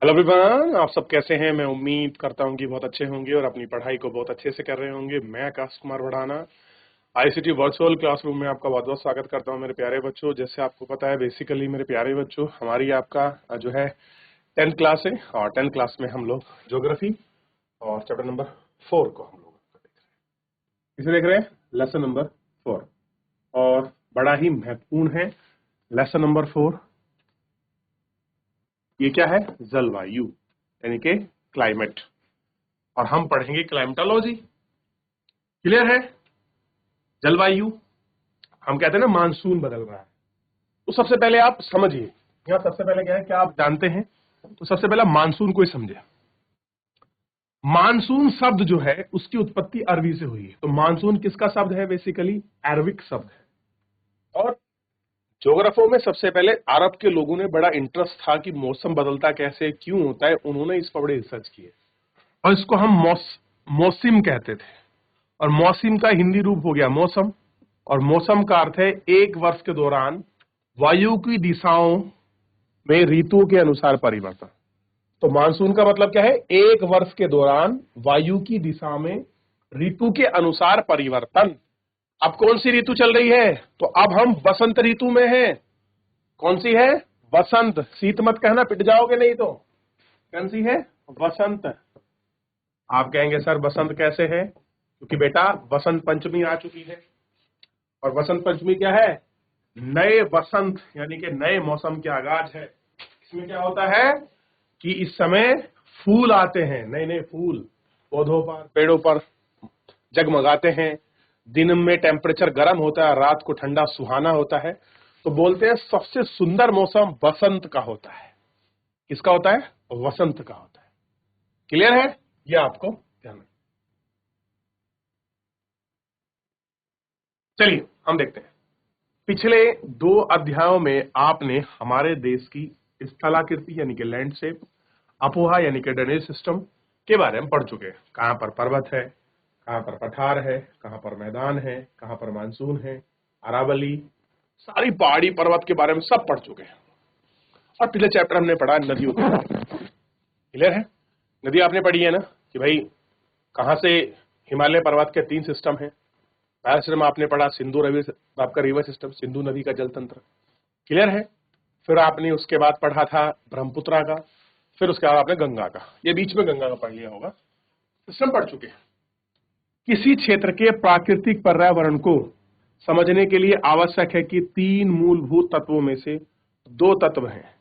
Hello everyone, आप सब कैसे हैं। मैं उम्मीद करता हूं कि बहुत अच्छे होंगे और अपनी पढ़ाई को बहुत अच्छे से कर रहे होंगे। मैं Akash Kumar Bhadana ICT virtual classroom में आपका बहुत बहुत स्वागत करता हूं मेरे प्यारे बच्चों। जैसे आपको पता है, बेसिकली मेरे प्यारे बच्चों, हमारी आपका जो है 10th क्लास है और 10th क्लास में हम लोग ज्योग्राफी और चैप्टर नंबर 4 को हम लोग इसे देख रहे हैं, लेसन नंबर 4। और बड़ा ही महत्वपूर्ण है लेसन नंबर 4। ये क्या है? जलवायु, यानी कि क्लाइमेट। और हम पढ़ेंगे क्लाइमेटोलॉजी। क्लियर है? जलवायु, हम कहते हैं ना मानसून बदल रहा है। तो सबसे पहले आप समझिए, यहाँ सबसे पहले क्या है, क्या आप जानते हैं? तो सबसे पहले मानसून को ही समझे। मानसून शब्द जो है उसकी उत्पत्ति अरबी से हुई है। तो मानसून किसका शब्द है? बेसिकली अरबिक शब्द है। और ज्योग्राफो में सबसे पहले अरब के लोगों ने बड़ा इंटरेस्ट था कि मौसम बदलता कैसे, क्यों होता है। उन्होंने इस पर बड़े रिसर्च किए और इसको हम मौसिम कहते थे। और मौसिम का हिंदी रूप हो गया मौसम। और मौसम का अर्थ है एक वर्ष के दौरान वायु की दिशाओं में ऋतुओं के अनुसार परिवर्तन। तो मानसून का मतलब क्या है? एक वर्ष के दौरान वायु की दिशा में ऋतु के अनुसार परिवर्तन। अब कौन सी ऋतु चल रही है? तो अब हम बसंत ऋतु में हैं। कौन सी है? बसंत। शीत मत कहना, पिट जाओगे नहीं तो। कौन सी है? बसंत। आप कहेंगे सर बसंत कैसे है? क्योंकि बेटा बसंत पंचमी आ चुकी है। और बसंत पंचमी क्या है? नए बसंत यानी कि नए मौसम के आगाज है। इसमें क्या होता है कि इस समय फूल आते हैं, नए नए फूल पौधों पर, पेड़ों पर जगमगाते हैं। दिन में टेम्परेचर गर्म होता है, रात को ठंडा सुहाना होता है। तो बोलते हैं सबसे सुंदर मौसम बसंत का होता है। किसका होता है? वसंत का होता है। क्लियर है? ये आपको ध्यान रखना। चलिए हम देखते हैं। पिछले 2 अध्यायों में आपने हमारे देश की स्थलाकृति यानी कि लैंडस्केप, अपोहा यानी कि ड्रेनेज सिस्टम के बारे में पढ़ चुके हैं। कहां पर पर्वत है, कहां पर पठार है, कहां पर मैदान है, कहां पर मानसून है, अरावली, सारी पहाड़ी पर्वत के बारे में सब पढ़ चुके हैं। और पिछले चैप्टर हमने पढ़ा नदियों के बारे में। क्लियर है? नदी आपने पढ़ी है ना कि भाई कहां से हिमालय पर्वत के 3 सिस्टम है। पहला सिस्टम आपने पढ़ा सिंधु रवि, आपका रिवर सिस्टम, सिंधु नदी का जल तंत्र। क्लियर है? फिर आपने उसके बाद पढ़ा था ब्रह्मपुत्रा का, फिर उसके बाद आपने गंगा का, ये बीच में गंगा का पढ़ लिया होगा। सिस्टम पढ़ चुके हैं। किसी क्षेत्र के प्राकृतिक पर्यावरण को समझने के लिए आवश्यक है कि 3 मूलभूत तत्वों में से 2 तत्व हैं।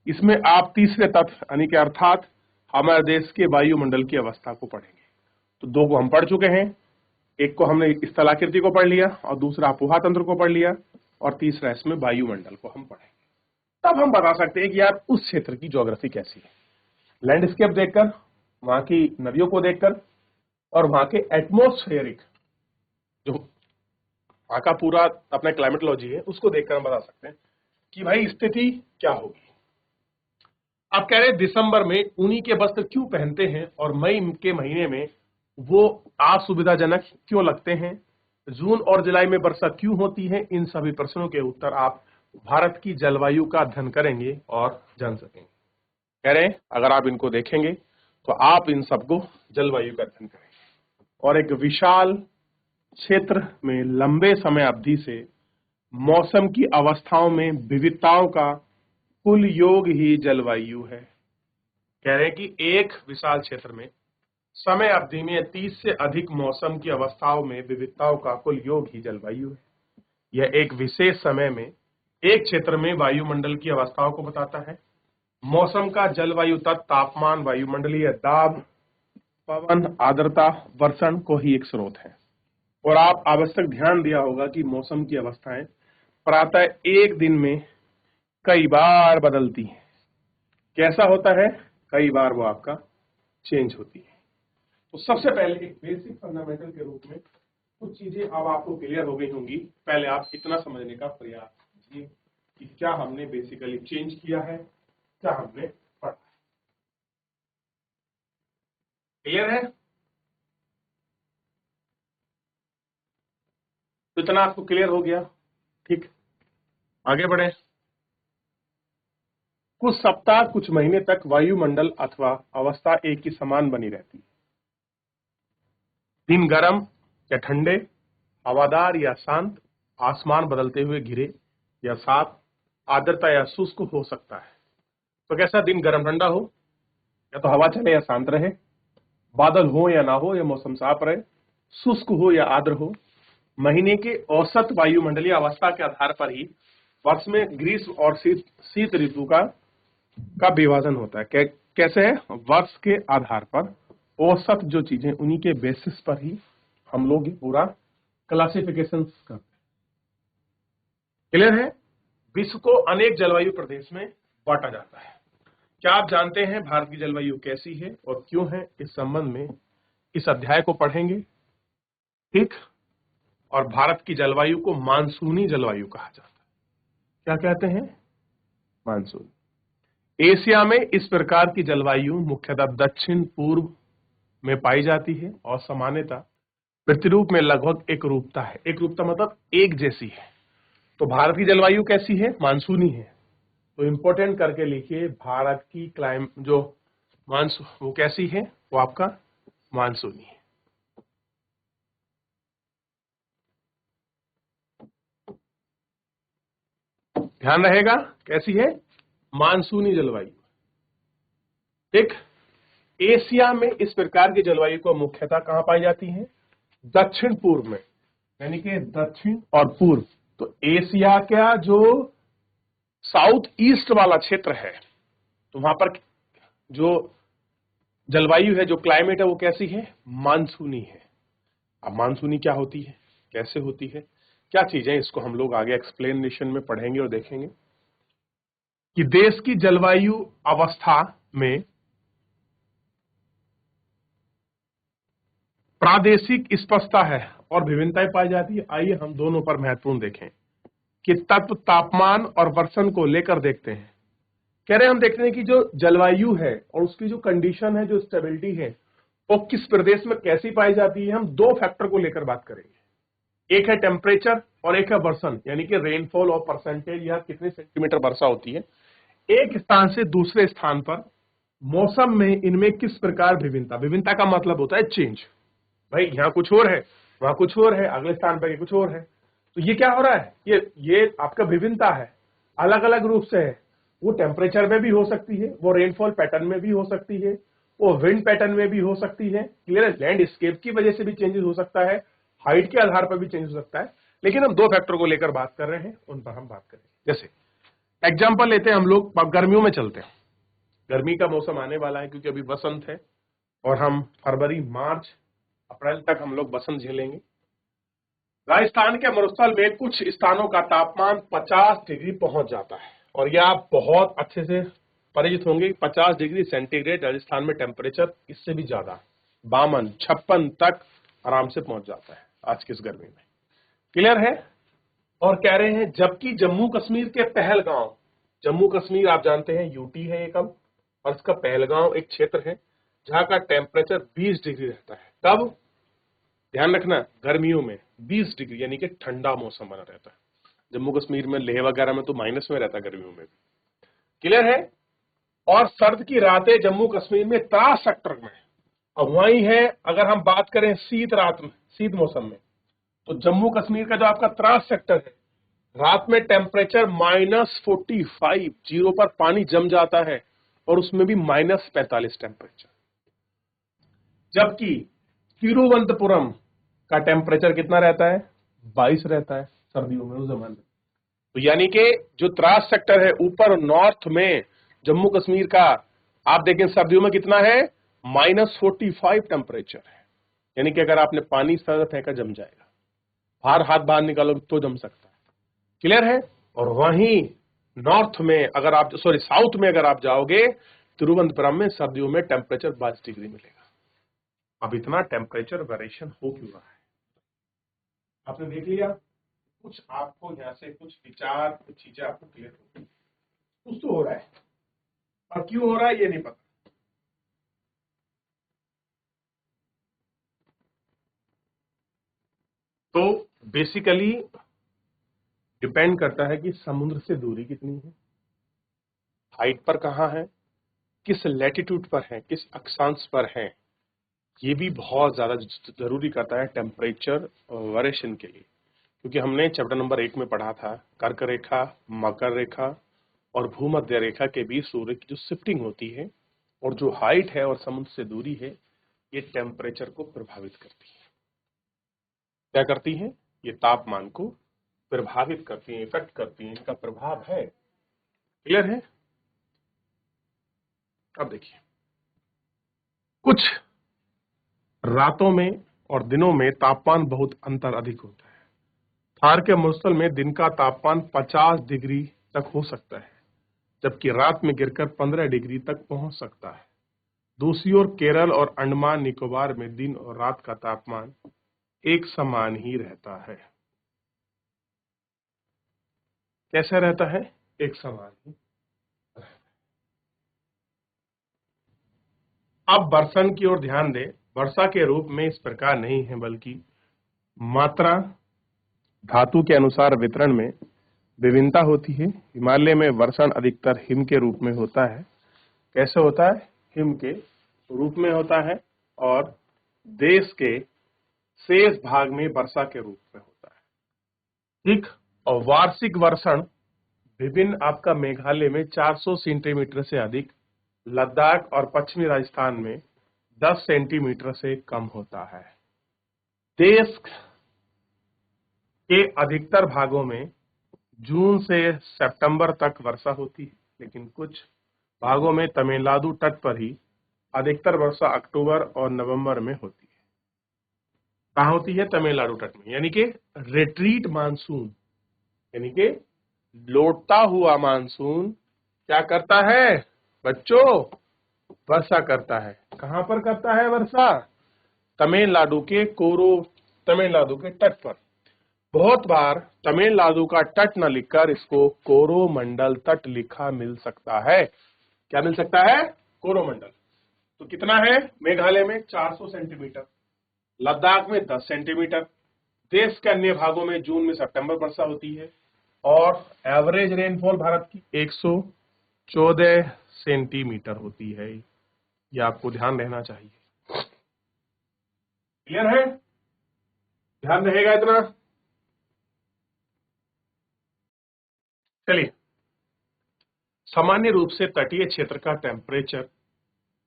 इसमें आप तीसरे तत्व यानी कि अर्थात हमारे देश के वायुमंडल की अवस्था को पढ़ेंगे। तो 2 को हम पढ़ चुके हैं। एक को हमने स्थलाकृति को पढ़ लिया और दूसरा अपोहा तंत्र को पढ़ लिया और तीसरा इसमें वायुमंडल को हम पढ़ेंगे। तब हम बता सकते हैं कि यार उस क्षेत्र की ज्योग्राफी कैसी है। लैंडस्केप देखकर, वहां की नदियों को देखकर और वहां के एटमोस्फेरिक जो वहां का पूरा अपना क्लाइमेटोलॉजी है उसको देखकर हम बता सकते हैं कि भाई स्थिति क्या होगी। आप कह रहे हैं दिसंबर में ऊनी के वस्त्र क्यों पहनते हैं और मई के महीने में वो असुविधाजनक क्यों लगते हैं, जून और जुलाई में वर्षा क्यों होती है, इन सभी प्रश्नों के उत्तर आप भारत की जलवायु का अध्ययन करेंगे और जान सकेंगे। कह रहे हैं अगर आप इनको देखेंगे तो आप इन सबको जलवायु का अध्ययन करेंगे और एक विशाल क्षेत्र में लंबे समय अवधि से मौसम की अवस्थाओं में विविधताओं का कुल योग ही जलवायु है। कह रहे हैं कि एक विशाल क्षेत्र में समय अवधि में 30 से अधिक मौसम की अवस्थाओं में विविधताओं का कुल योग ही जलवायु है। यह एक विशेष समय में एक क्षेत्र में वायुमंडल की अवस्थाओं को बताता है। मौसम का जलवायु तत्व तापमान, वायुमंडलीय दाब, पवन, आर्द्रता, वर्षण को ही एक स्रोत है। और आप आवश्यक ध्यान दिया होगा कि मौसम की अवस्थाएं प्रातः एक दिन में कई बार बदलती हैं। कैसा होता है? कई बार वो आपका चेंज होती है। तो सबसे पहले एक बेसिक फंडामेंटल के रूप में कुछ चीजें अब आपको क्लियर हो गई होंगी। पहले आप इतना समझने का प्रयास कीजिए कि क्या हमने बेसिकली चेंज किया है, क्या हमने पढ़ा है। क्लियर है? तो इतना आपको क्लियर हो गया। ठीक, आगे बढ़े। कुछ सप्ताह कुछ महीने तक वायुमंडल अथवा अवस्था एक की समान बनी रहती है। दिन गर्म या ठंडे, हवादार या शांत, आसमान बदलते हुए घिरे या साफ, आर्द्रता या शुष्क हो सकता है। तो कैसा दिन गर्म ठंडा हो, या तो हवा चले या शांत रहे, बादल हो या ना हो या मौसम साफ रहे, शुष्क हो या आर्द्र हो। महीने के औसत वायुमंडलीय अवस्था के आधार पर ही वर्ष में ग्रीष्म और शीत ऋतु का विभाजन होता है। कैसे है? वर्ष के आधार पर औसत जो चीजें, उन्हीं के बेसिस पर ही हम लोग पूरा क्लासिफिकेशन करते हैं। क्लियर है? विश्व को अनेक जलवायु प्रदेश में बांटा जाता है। क्या आप जानते हैं भारत की जलवायु कैसी है और क्यों है? इस संबंध में इस अध्याय को पढ़ेंगे। ठीक। और भारत की जलवायु को मानसूनी जलवायु कहा जाता है। क्या कहते हैं? मानसून। एशिया में इस प्रकार की जलवायु मुख्यतः दक्षिण पूर्व में पाई जाती है और सामान्यतः प्रतिरूप में लगभग एक रूपता है। एक रूपता मतलब एक जैसी है। तो भारत की जलवायु कैसी है? मानसूनी है। तो इंपॉर्टेंट करके लिखिए, भारत की जो मानसून वो कैसी है? वो आपका मानसूनी है। ध्यान रहेगा, कैसी है? मानसूनी जलवायु। ठीक। एशिया में इस प्रकार की जलवायु को मुख्यतः कहां पाई जाती है? दक्षिण पूर्व में, यानी कि दक्षिण और पूर्व। तो एशिया का जो साउथ ईस्ट वाला क्षेत्र है, तो वहां पर जो जलवायु है, जो क्लाइमेट है, वो कैसी है? मानसूनी है। अब मानसूनी क्या होती है, कैसे होती है, क्या चीजें, इसको हम लोग आगे एक्सप्लेनेशन में पढ़ेंगे और देखेंगे कि देश की जलवायु अवस्था में प्रादेशिक स्पष्टता है और विभिन्नताएं पाई जाती है। आइए हम दोनों पर महत्वपूर्ण देखें कि तत्व तापमान और वर्षण को लेकर देखते हैं। कह रहे हैं, हम देखते हैं कि जो जलवायु है और उसकी जो कंडीशन है, जो स्टेबिलिटी है, वो किस प्रदेश में कैसी पाई जाती है। हम दो फैक्टर को लेकर बात करेंगे, एक है टेम्परेचर और एक है वर्षण, यानी कि रेनफॉल और परसेंटेज, या कितने सेंटीमीटर वर्षा होती है एक स्थान से दूसरे स्थान पर। मौसम में इनमें किस प्रकार विभिन्नता, विभिन्नता का मतलब होता है चेंज। भाई यहाँ कुछ और है, वहां कुछ और है, अगले स्थान पर कुछ और है। तो ये क्या हो रहा है? ये आपका विभिन्नता है, अलग अलग रूप से है। वो टेम्परेचर में भी हो सकती है, वो रेनफॉल पैटर्न में भी हो सकती है, वो विंड पैटर्न में भी हो सकती है। क्लियर है? लैंडस्केप की वजह से भी चेंजेस हो सकता है, हाइट के आधार पर भी चेंज हो सकता है। लेकिन हम दो फैक्टर को लेकर बात कर रहे हैं, उन पर हम बात करेंगे। जैसे एग्जाम्पल लेते हैं हम लोग, गर्मियों में चलते हैं। गर्मी का मौसम आने वाला है, क्योंकि अभी बसंत है और हम फरवरी, मार्च, अप्रैल तक हम लोग बसंत झेलेंगे। राजस्थान के मरुस्थल में कुछ स्थानों का तापमान 50 डिग्री पहुंच जाता है, और यह आप बहुत अच्छे से परिचित होंगे। 50 डिग्री सेंटीग्रेड राजस्थान में टेम्परेचर इससे भी ज्यादा 52, 56 तक आराम से पहुंच जाता है आज की इस गर्मी में। क्लियर है? और कह रहे हैं, जबकि जम्मू कश्मीर के पहलगांव, जम्मू कश्मीर आप जानते हैं यूटी है एक अब, और इसका पहलगांव एक क्षेत्र है जहां का टेम्परेचर 20 डिग्री रहता है। कब? ध्यान रखना, गर्मियों में 20 डिग्री, यानी कि ठंडा मौसम बना रहता है। जम्मू कश्मीर में, लेह वगैरह में तो माइनस में रहता है गर्मियों में भी। क्लियर है? और सर्द की रातें जम्मू कश्मीर में त्रास सेक्टर में। अब वही है, अगर हम बात करें शीत रात में, शीत मौसम में, तो जम्मू कश्मीर का जो आपका त्रास सेक्टर है, रात में टेम्परेचर -45, जीरो पर पानी जम जाता है, और उसमें भी -45 टेम्परेचर। जबकि तिरुवनंतपुरम का टेम्परेचर कितना रहता है? 22 रहता है सर्दियों में उस जमाने में। तो यानी कि जो द्रास सेक्टर है ऊपर नॉर्थ में जम्मू कश्मीर का, आप देखें सर्दियों में कितना है? -45 टेम्परेचर है। यानी कि अगर आपने पानी सर फेंका जम जाएगा, बाहर हाथ बाहर निकालो तो जम सकता है। क्लियर है? और वहीं नॉर्थ में अगर आप, सॉरी साउथ में अगर आप जाओगे, तिरुवनंतपुरम में सर्दियों में टेम्परेचर 22 डिग्री मिलेगा। अब इतना टेम्परेचर वेरिएशन हो क्यों रहा है? आपने देख लिया, कुछ आपको यहां से कुछ विचार, कुछ चीजें आपको क्लियर होगी। कुछ तो हो रहा है, और क्यों हो रहा है ये नहीं पता। तो बेसिकली डिपेंड करता है कि समुद्र से दूरी कितनी है, हाइट पर कहाँ है, किस लैटिट्यूड पर है, किस अक्षांश पर है, ये भी बहुत ज्यादा जरूरी करता है टेम्परेचर वेरिएशन के लिए। क्योंकि हमने चैप्टर नंबर 1 में पढ़ा था कर्क रेखा, मकर रेखा और भूमध्य रेखा के बीच सूर्य की जो शिफ्टिंग होती है और जो हाइट है और समुद्र से दूरी है, ये टेम्परेचर को प्रभावित करती है। क्या करती है? ये तापमान को प्रभावित करती है, इफेक्ट करती है, इनका प्रभाव है। क्लियर है? अब देखिए, कुछ रातों में और दिनों में तापमान बहुत अंतर अधिक होता है। थार के मरुस्थल में दिन का तापमान 50 डिग्री तक हो सकता है, जबकि रात में गिरकर 15 डिग्री तक पहुंच सकता है। दूसरी ओर केरल और अंडमान निकोबार में दिन और रात का तापमान एक समान ही रहता है। कैसे रहता है? एक समान ही। अब वर्षण की ओर ध्यान दें। वर्षा के रूप में इस प्रकार नहीं है, बल्कि मात्रा धातु के अनुसार वितरण में विभिन्नता होती है। हिमालय में वर्षण अधिकतर हिम के रूप में होता है। कैसे होता है? हिम के रूप में होता है, और देश के शेष भाग में वर्षा के रूप में होता है। ठीक। और वार्षिक वर्षण विभिन्न आपका मेघालय में 400 सेंटीमीटर से अधिक, लद्दाख और पश्चिमी राजस्थान में 10 सेंटीमीटर से कम होता है। देश के अधिकतर भागों में जून से सितंबर तक वर्षा होती है, लेकिन कुछ भागों में तमिलनाडु तट पर ही अधिकतर वर्षा अक्टूबर और नवंबर में होती है। कहाँ होती है? तमिलनाडु तट में। यानी कि रिट्रीट मानसून, यानी कि लौटता हुआ मानसून क्या करता है बच्चों? वर्षा करता है। कहां पर करता है वर्षा? तमिलनाडु के तट पर। बहुत बार तमिलनाडु का तट न लिखकर इसको कोरोमंडल तट लिखा मिल सकता है। क्या मिल सकता है? कोरोमंडल। तो कितना है? मेघालय में 400 सेंटीमीटर, लद्दाख में 10 सेंटीमीटर। देश के अन्य भागों में जून में सितंबर वर्षा होती है, और एवरेज रेनफॉल भारत की 114 सेंटीमीटर होती है। ये आपको ध्यान रहना चाहिए। क्लियर है? ध्यान रहेगा इतना? चलिए, सामान्य रूप से तटीय क्षेत्र का टेम्परेचर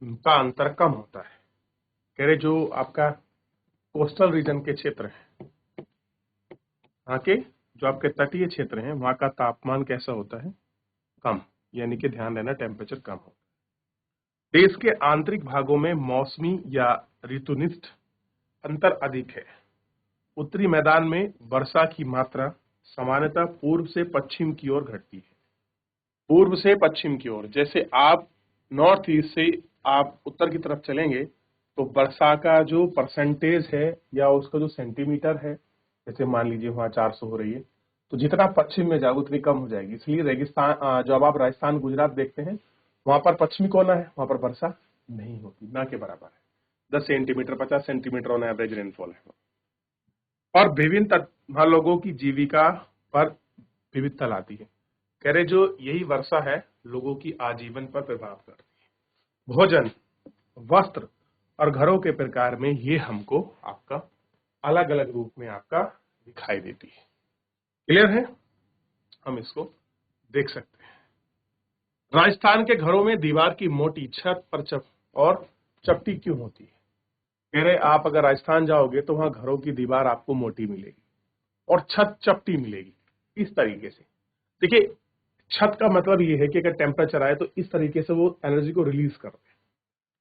का अंतर कम होता है। कह रहे जो आपका कोस्टल रीजन के क्षेत्र है, वहां के जो आपके तटीय क्षेत्र हैं, वहां का तापमान कैसा होता है? कम। यानी कि ध्यान देना, टेम्परेचर कम होता है। देश के आंतरिक भागों में मौसमी या ऋतुनिष्ठ अंतर अधिक है। उत्तरी मैदान में वर्षा की मात्रा सामान्यतः पूर्व से पश्चिम की ओर घटती है। पूर्व से पश्चिम की ओर, जैसे आप नॉर्थ ईस्ट से आप उत्तर की तरफ चलेंगे तो वर्षा का जो परसेंटेज है या उसका जो सेंटीमीटर है, जैसे मान लीजिए वहां 400 हो रही है, तो जितना पश्चिम में जाओगे उतनी कम हो जाएगी। इसलिए रेगिस्तान, जब आप राजस्थान गुजरात देखते हैं, वहां पर पश्चिमी कोना है, वहां पर वर्षा नहीं होती, ना के बराबर है। 10 centimetre 50 centimetre on average rainfall है। और विभिन्न वहां लोगों की जीविका पर विविधता लाती है। कह रहे जो यही वर्षा है लोगों की आजीवन पर प्रभाव करती है। भोजन, वस्त्र और घरों के प्रकार में ये हमको आपका अलग अलग रूप में आपका दिखाई देती है। क्लियर है? हम इसको देख सकते हैं। राजस्थान के घरों में दीवार की मोटी छत पर और चपटी क्यों होती है? कह रहे आप अगर राजस्थान जाओगे तो वहां घरों की दीवार आपको मोटी मिलेगी और छत चपटी मिलेगी। इस तरीके से देखिए, छत का मतलब ये है कि अगर टेम्परेचर आए तो इस तरीके से वो एनर्जी को रिलीज कर दे,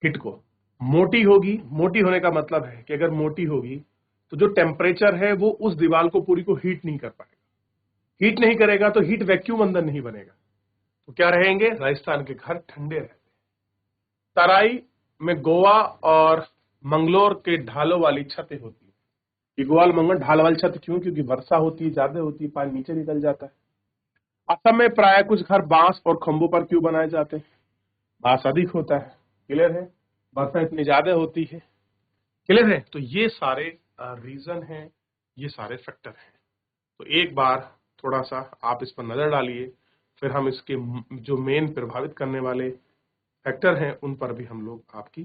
हिट को। मोटी होगी, मोटी होने का मतलब है कि अगर मोटी होगी तो जो टेम्परेचर है वो उस दीवार को पूरी को हीट नहीं कर पाएगा। हीट नहीं करेगा तो हीट वैक्यूम अंदर नहीं बनेगा, तो क्या रहेंगे? राजस्थान के घर ठंडे रहते हैं। तराई में गोवा और मंगलोर के ढालों वाली छतें होती है। ये गोवा मंगल ढाल वाली छत क्यों? क्योंकि वर्षा होती है, ज्यादा होती है, पानी नीचे निकल जाता है। असम में प्राय कुछ घर बांस और खंभों पर क्यों बनाए जाते हैं? बांस अधिक होता है। क्लियर है? वर्षा इतनी ज्यादा होती है। क्लियर है? तो ये सारे रीजन हैं, ये सारे फैक्टर हैं। तो एक बार थोड़ा सा आप इस पर नजर डालिए, फिर हम इसके जो मेन प्रभावित करने वाले फैक्टर हैं उन पर भी हम लोग आपकी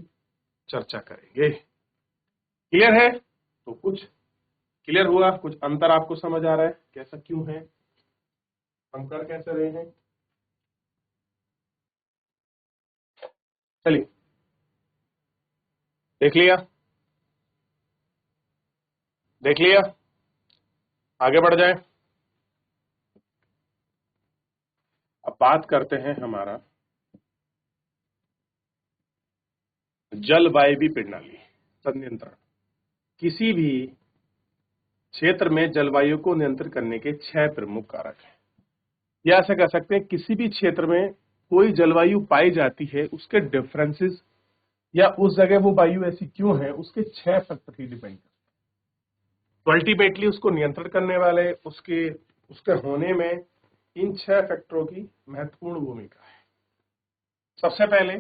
चर्चा करेंगे। क्लियर है? तो कुछ क्लियर हुआ, कुछ अंतर आपको समझ आ रहा है कैसा क्यों है, हम कर कैसे रहे हैं। चलिए देख लिया, देख लिया, आगे बढ़ जाए। अब बात करते हैं हमारा जलवायु प्रणाली संयंत्रण। किसी भी क्षेत्र में जलवायु को नियंत्रित करने के 6 प्रमुख कारक हैं, या ऐसा कह सकते हैं किसी भी क्षेत्र में कोई जलवायु पाई जाती है उसके डिफरेंसेस या उस जगह वो वायु ऐसी क्यों है उसके 6 फैक्टर ही डिपेंड करते हैं। तो अल्टीमेटली उसको नियंत्रित करने वाले उसके होने में इन 6 फैक्टरों की महत्वपूर्ण भूमिका है। सबसे पहले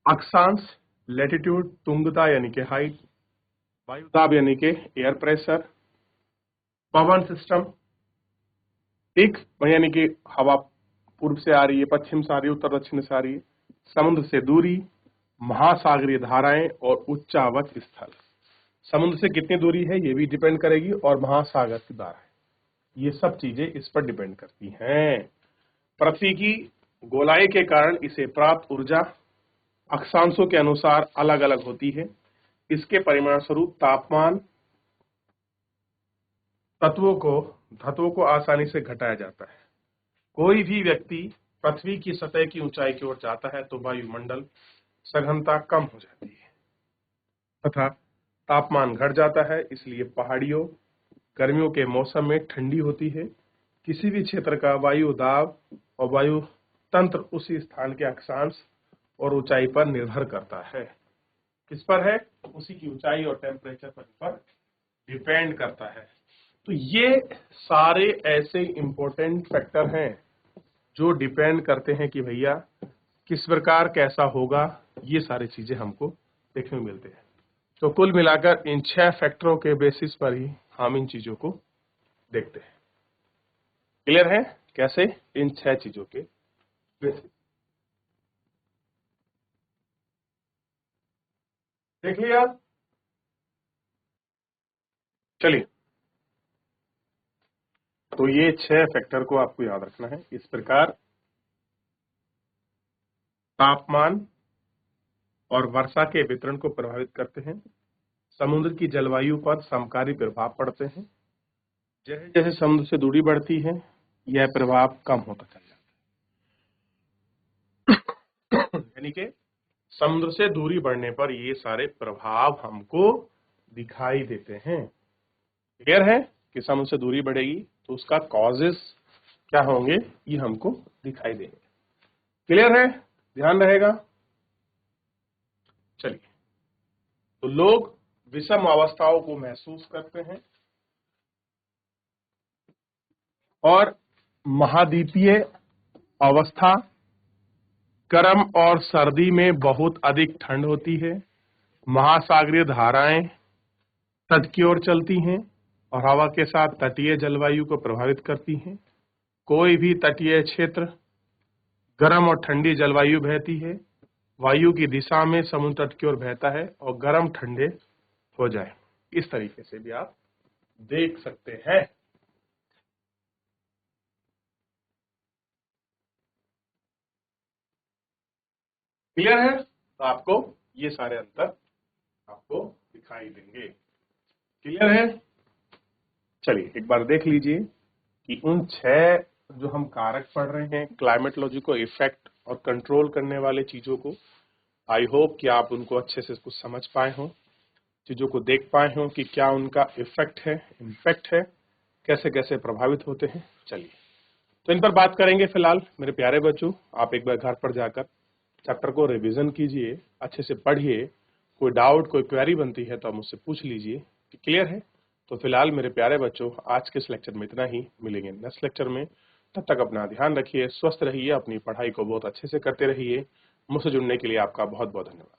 अक्षांश, लैटिट्यूड, तुंगता यानी कि हाइट, वायुदाब यानी कि एयर प्रेशर, पवन सिस्टम, एक यानी कि हवा पूर्व से आ रही है, पश्चिम से आ रही है, उत्तर दक्षिण से आ रही है, समुद्र से दूरी, महासागरीय धाराएं और उच्चावच स्थल। समुद्र से कितनी दूरी है ये भी डिपेंड करेगी और महासागर की धाराएं, ये सब चीजें इस पर डिपेंड करती हैं। पृथ्वी की गोलाई के कारण इसे प्राप्त ऊर्जा अक्षांशों के अनुसार अलग अलग होती है। इसके परिणाम स्वरूप तापमान धातुओं को आसानी से घटाया जाता है। कोई भी व्यक्ति पृथ्वी की सतह की ऊंचाई की ओर जाता है तो वायुमंडल सघनता कम हो जाती है तथा तापमान घट जाता है, इसलिए पहाड़ियों गर्मियों के मौसम में ठंडी होती है। किसी भी क्षेत्र का वायु दाब और वायु तंत्र उसी स्थान के अक्षांश और ऊंचाई पर निर्भर करता है। किस पर है? उसी की ऊंचाई और टेम्परेचर पर डिपेंड करता है। तो ये सारे ऐसे इंपॉर्टेंट फैक्टर हैं जो डिपेंड करते हैं कि भैया किस प्रकार कैसा होगा, ये सारी चीजें हमको देखने को मिलते हैं। तो कुल मिलाकर इन 6 फैक्टरों के बेसिस पर ही हम इन चीजों को देखते हैं। क्लियर है? कैसे? इन 6 चीजों के बेसिस। देख लिया? चलिए, तो ये 6 फैक्टर को आपको याद रखना है। इस प्रकार तापमान और वर्षा के वितरण को प्रभावित करते हैं, समुद्र की जलवायु पर समकारी प्रभाव पड़ते हैं, जैसे जैसे समुद्र से दूरी बढ़ती है यह प्रभाव कम होता चला जाता है। यानी कि समुद्र से दूरी बढ़ने पर ये सारे प्रभाव हमको दिखाई देते हैं। क्लियर है कि समुद्र से दूरी बढ़ेगी तो उसका कॉजेस क्या होंगे ये हमको दिखाई देंगे। क्लियर है? ध्यान रहेगा। चलिए, तो लोग विषम अवस्थाओं को महसूस करते हैं और महाद्वीपीय अवस्था गर्म और सर्दी में बहुत अधिक ठंड होती है। महासागरीय धाराएं तट की ओर चलती हैं और हवा के साथ तटीय जलवायु को प्रभावित करती हैं। कोई भी तटीय क्षेत्र गर्म और ठंडी जलवायु बहती है, वायु की दिशा में समुद्र तट की ओर बहता है और गर्म ठंडे हो जाए। इस तरीके से भी आप देख सकते हैं। क्लियर है? तो आपको ये सारे अंतर आपको दिखाई देंगे। क्लियर है? चलिए एक बार देख लीजिए कि उन 6 जो हम कारक पढ़ रहे हैं क्लाइमेटोलॉजी को इफेक्ट और कंट्रोल करने वाले चीजों को, आई होप कि आप उनको अच्छे से कुछ समझ पाए हों, चीजों को देख पाए हों कि क्या उनका इफेक्ट है, इम्पैक्ट है, कैसे कैसे प्रभावित होते हैं। चलिए तो इन पर बात करेंगे। फिलहाल मेरे प्यारे बच्चों, आप एक बार घर पर जाकर चैप्टर को रिवीजन कीजिए, अच्छे से पढ़िए। कोई डाउट कोई क्वेरी बनती है तो आप मुझसे पूछ लीजिए कि क्लियर है। तो फिलहाल मेरे प्यारे बच्चों, आज के इस लेक्चर में इतना ही। मिलेंगे नेक्स्ट लेक्चर में। तब तक अपना ध्यान रखिए, स्वस्थ रहिए, अपनी पढ़ाई को बहुत अच्छे से करते रहिए। मुझसे जुड़ने के लिए आपका बहुत बहुत धन्यवाद।